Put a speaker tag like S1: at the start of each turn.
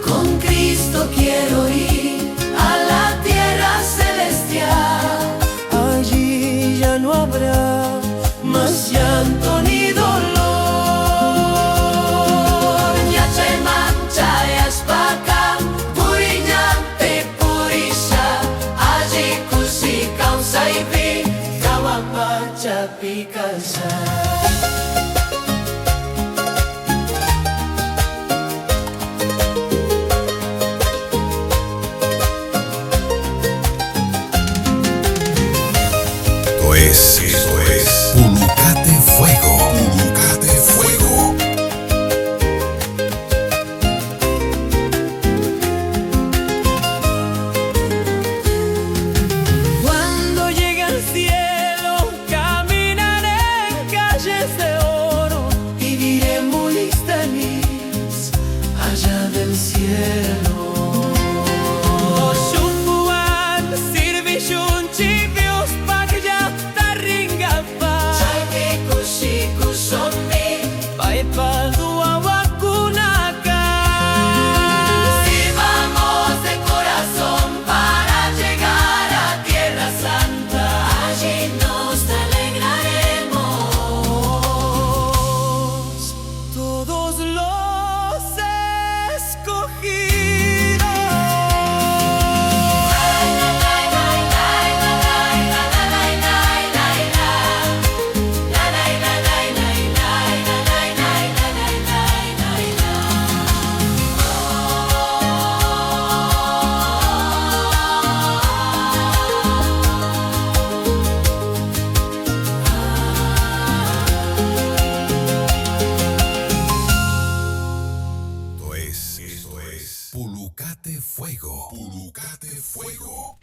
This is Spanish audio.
S1: Con Cristo quiero ir a la tierra celestial.
S2: Allí ya no habrá
S1: más llanto ni dolor. Yace manchayas baka purinyante purisha. Allí kusi kausa ibi kawapacha pikasa.
S3: Esto es Pulucate Fuego. Pulucate Fuego.
S2: Cuando llegue al cielo, caminaré en calles de oro
S1: y diré muy feliz allá del cielo.
S3: Esto es Pulucate Fuego. Pulucate Fuego.